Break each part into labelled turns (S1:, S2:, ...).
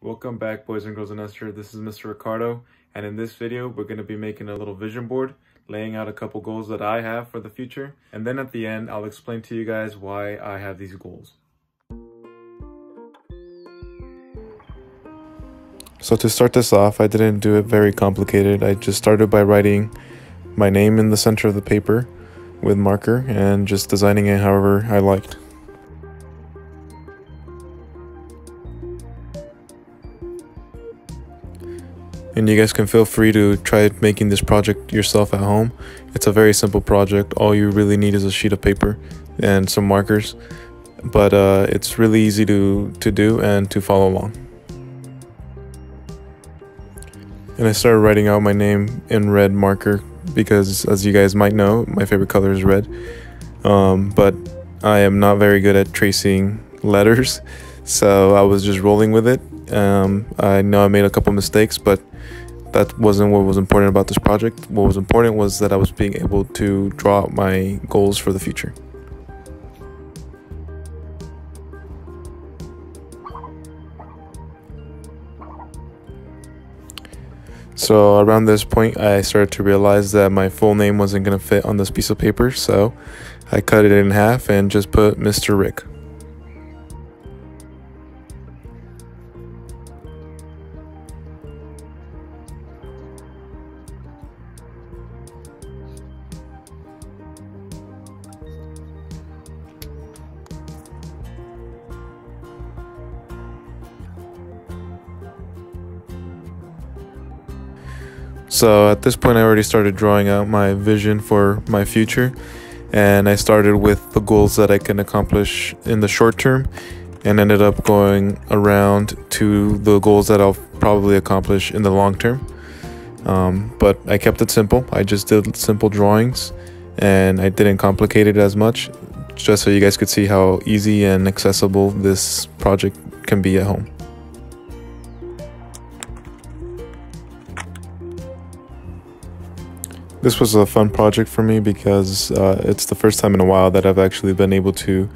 S1: Welcome back, boys and girls in Esther. This is Mr. Ricardo, and in this video we're going to be making a little vision board, laying out a couple goals that I have for the future, and then at the end I'll explain to you guys why I have these goals. So to start this off, I didn't do it very complicated. I just started by writing my name in the center of the paper with marker and just designing it however I liked. And you guys can feel free to try making this project yourself at home. It's a very simple project. All you really need is a sheet of paper and some markers. But it's really easy to do and to follow along. And I started writing out my name in red marker because, as you guys might know, my favorite color is red. But I am not very good at tracing letters, so I was just rolling with it. I know I made a couple mistakes, but that wasn't what was important about this project. What was important was that I was being able to draw out my goals for the future. So around this point, I started to realize that my full name wasn't going to fit on this piece of paper, so I cut it in half and just put Mr. Rick. So at this point I already started drawing out my vision for my future, and I started with the goals that I can accomplish in the short term and ended up going around to the goals that I'll probably accomplish in the long term. But I kept it simple. I just did simple drawings and I didn't complicate it as much, just so you guys could see how easy and accessible this project can be at home. This was a fun project for me because it's the first time in a while that I've actually been able to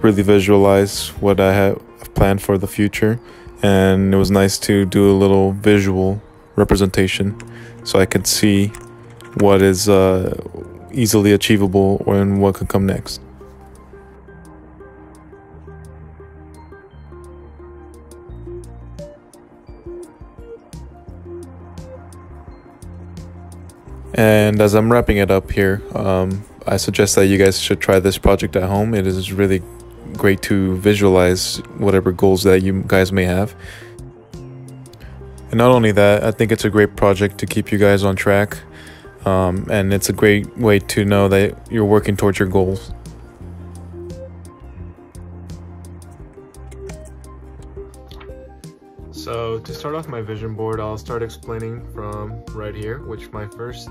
S1: really visualize what I have planned for the future, and it was nice to do a little visual representation so I could see what is easily achievable and what could come next. And as I'm wrapping it up here, I suggest that you guys should try this project at home. It is really great to visualize whatever goals that you guys may have. And not only that, I think it's a great project to keep you guys on track. And it's a great way to know that you're working towards your goals. So to start off my vision board, I'll start explaining from right here, which my first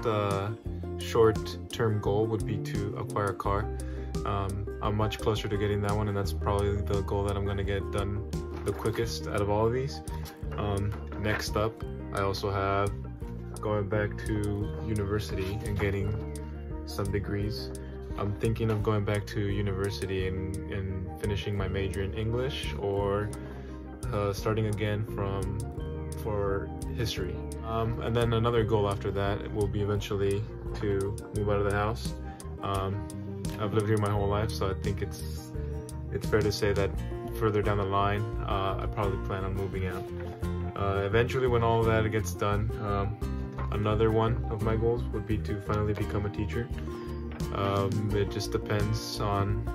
S1: short-term goal would be to acquire a car. I'm much closer to getting that one, and that's probably the goal that I'm going to get done the quickest out of all of these. Next up, I also have going back to university and getting some degrees. I'm thinking of going back to university and finishing my major in English, or starting again for history. And then another goal after that will be eventually to move out of the house. I've lived here my whole life, so I think it's fair to say that further down the line I probably plan on moving out. Eventually, when all of that gets done, another one of my goals would be to finally become a teacher. It just depends on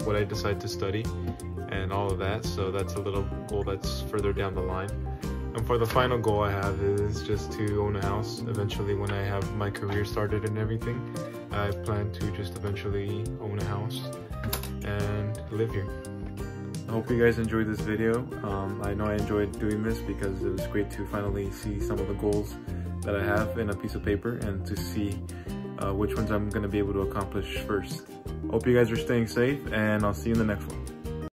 S1: what I decide to study and all of that, so that's a little goal that's further down the line. And for the final goal I have is just to own a house eventually. When I have my career started and everything, I plan to just eventually own a house and live here. I hope you guys enjoyed this video. I know I enjoyed doing this because it was great to finally see some of the goals that I have in a piece of paper and to see which ones I'm going to be able to accomplish first. Hope you guys are staying safe, and I'll see you in the next one.